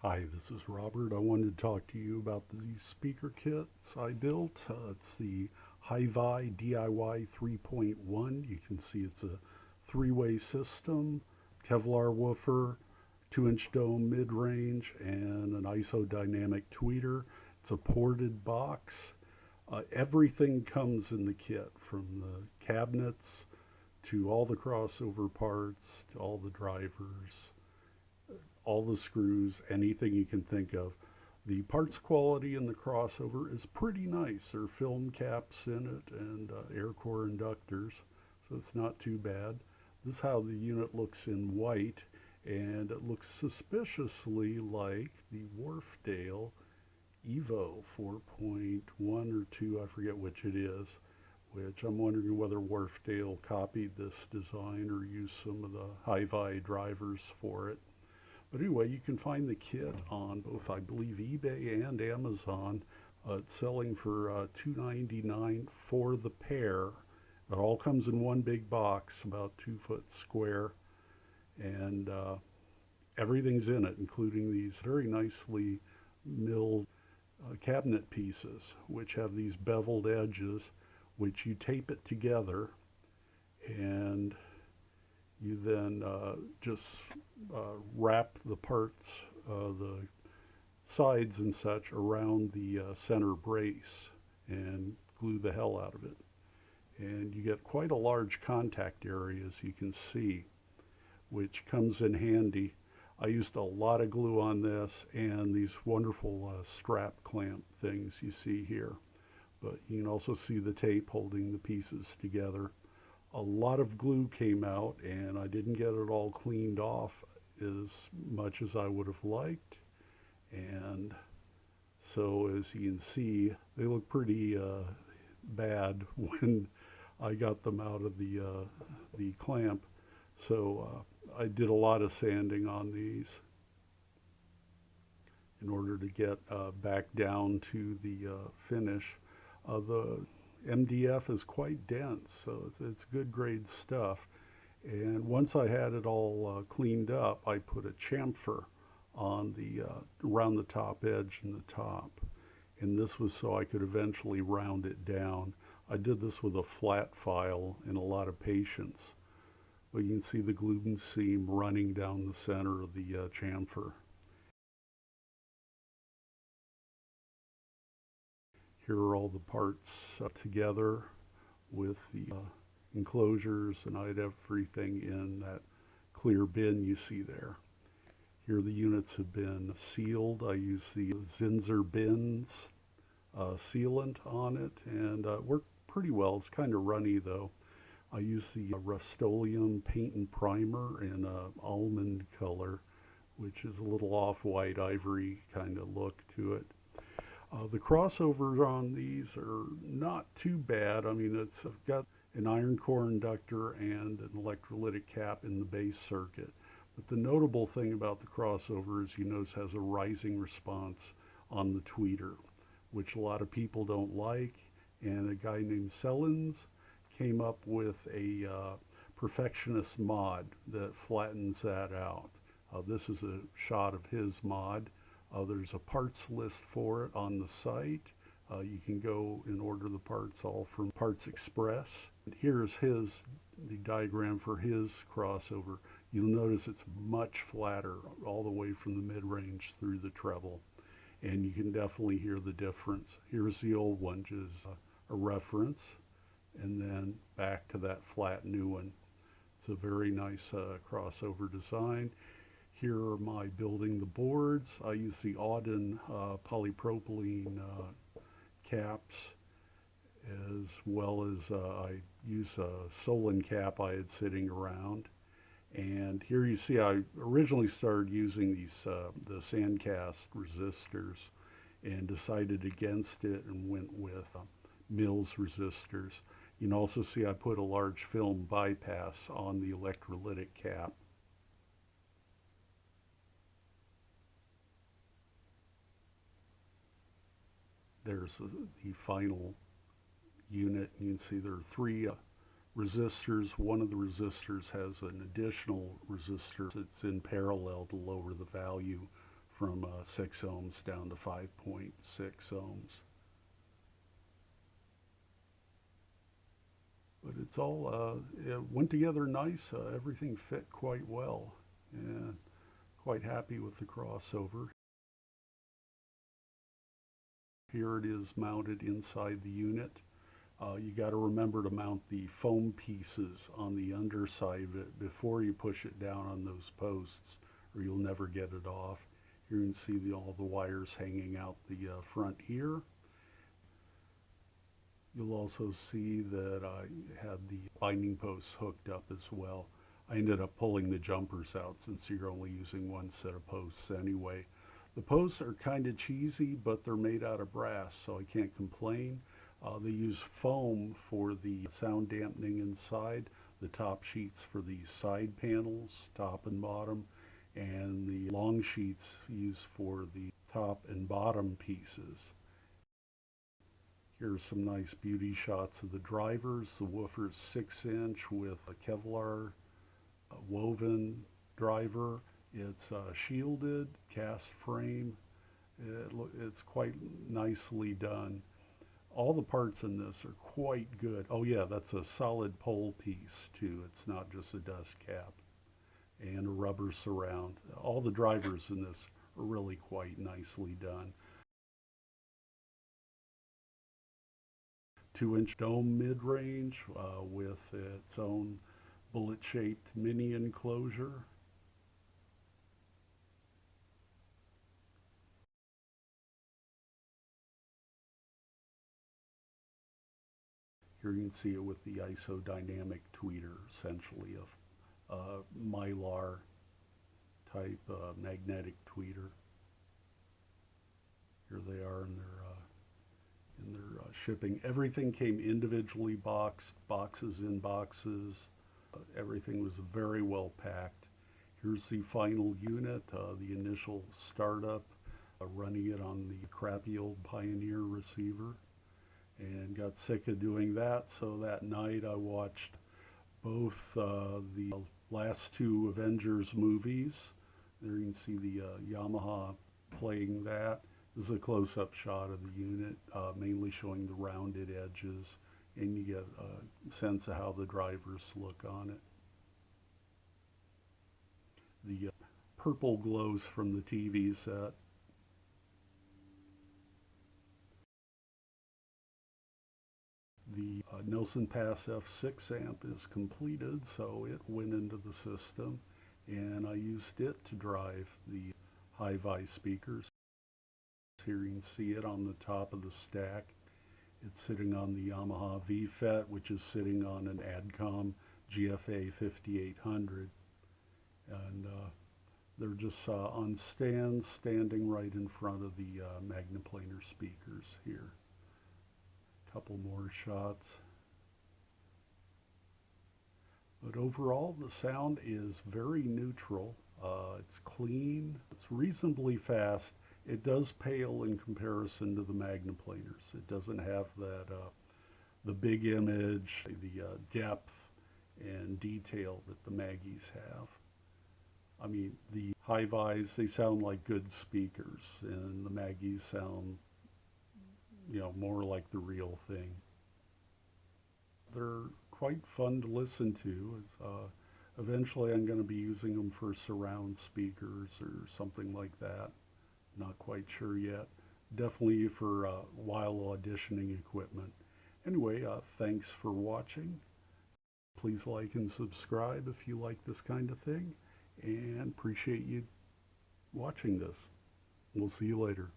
Hi, this is Robert. I wanted to talk to you about these speaker kits I built. It's the Hi-Vi DIY 3.1. You can see it's a three-way system, Kevlar woofer, 2-inch dome mid-range, and an isodynamic tweeter. It's a ported box. Everything comes in the kit, from the cabinets to all the crossover parts to all the drivers, all the screws, anything you can think of. The parts quality in the crossover is pretty nice. There are film caps in it and air core inductors, so it's not too bad. This is how the unit looks in white, and it looks suspiciously like the Wharfedale EVO 4.1 or 2, I forget which it is, which I'm wondering whether Wharfedale copied this design or used some of the Hi-Vi drivers for it. But anyway, you can find the kit on both, I believe, eBay and Amazon. It's selling for $2.99 for the pair. It all comes in one big box, about 2 foot square, and everything's in it, including these very nicely milled cabinet pieces, which have these beveled edges, which you tape it together, and you then just wrap the parts, the sides and such, around the center brace and glue the hell out of it. And you get quite a large contact area, as you can see, which comes in handy. I used a lot of glue on this and these wonderful strap clamp things you see here. But you can also see the tape holding the pieces together. A lot of glue came out, and I didn't get it all cleaned off as much as I would have liked. And so, as you can see, they look pretty bad when I got them out of the clamp. So I did a lot of sanding on these in order to get back down to the finish. The MDF is quite dense, so it's good grade stuff. And once I had it all cleaned up, I put a chamfer on the around the top edge and the top. And this was so I could eventually round it down. I did this with a flat file and a lot of patience. But you can see the glue seam running down the center of the chamfer. Here are all the parts together with the enclosures, and I had everything in that clear bin you see there. Here the units have been sealed. I use the Zinsser bins sealant on it, and worked pretty well. It's kind of runny though. I use the Rust-Oleum paint and primer in almond color, which is a little off-white ivory kind of look to it. The crossovers on these are not too bad. I mean, I've got an iron core inductor and an electrolytic cap in the base circuit. But the notable thing about the crossover is you notice has a rising response on the tweeter, which a lot of people don't like. And a guy named Sellens came up with a Perfectionist mod that flattens that out. This is a shot of his mod. There's a parts list for it on the site. You can go and order the parts all from Parts Express. Here's the diagram for his crossover. You'll notice it's much flatter all the way from the mid-range through the treble. And you can definitely hear the difference. Here's the old one, which is a reference, and then back to that flat new one. It's a very nice crossover design. Here are my building the boards. I use the Auden polypropylene caps, as well as I use a Solon cap I had sitting around. And here you see I originally started using these the sandcast resistors and decided against it and went with Mills resistors. You can also see I put a large film bypass on the electrolytic cap. There's the final unit. You can see there are three resistors. One of the resistors has an additional resistor that's in parallel to lower the value from 6 ohms down to 5.6 ohms. But it's all, it went together nice. Everything fit quite well, and quite happy with the crossover. Here it is mounted inside the unit. You got to remember to mount the foam pieces on the underside of it before you push it down on those posts, or you'll never get it off. Here you can see all the wires hanging out the front here. You'll also see that I had the binding posts hooked up as well. I ended up pulling the jumpers out since you're only using one set of posts anyway. The posts are kind of cheesy, but they're made out of brass, so I can't complain. They use foam for the sound dampening inside, the top sheets for the side panels, top and bottom, and the long sheets used for the top and bottom pieces. Here's some nice beauty shots of the drivers. The woofer's 6-inch with a Kevlar woven driver. It's shielded, cast frame. It's quite nicely done. All the parts in this are quite good. Oh yeah, that's a solid pole piece too. It's not just a dust cap. And a rubber surround. All the drivers in this are really quite nicely done. 2-inch dome mid-range with its own bullet-shaped mini enclosure. Here you can see it with the isodynamic tweeter, essentially a mylar type magnetic tweeter. Here they are in their shipping. Everything came individually boxed, boxes in boxes. Everything was very well packed. Here's the final unit, the initial startup, running it on the crappy old Pioneer receiver, and got sick of doing that. So that night I watched both the last 2 Avengers movies. There you can see the Yamaha playing that. This is a close-up shot of the unit, mainly showing the rounded edges, and you get a sense of how the drivers look on it. The purple glows from the TV set. The Nelson Pass F6 amp is completed, so it went into the system, and I used it to drive the Hi-Vi speakers. Here you can see it on the top of the stack. It's sitting on the Yamaha VFET, which is sitting on an Adcom GFA 5800. And they're just on stands, standing right in front of the Magnaplaner speakers here. Couple more shots. But overall, the sound is very neutral. It's clean, it's reasonably fast. It does pale in comparison to the Magnaplaners. It doesn't have that the big image, the depth and detail that the Maggies have. I mean, the Hi-Vis, they sound like good speakers, and the Maggies sound, you know, more like the real thing. They're quite fun to listen to. Eventually I'm going to be using them for surround speakers or something like that. Not quite sure yet. Definitely for while auditioning equipment. Anyway, thanks for watching. Please like and subscribe if you like this kind of thing, and appreciate you watching this. We'll see you later.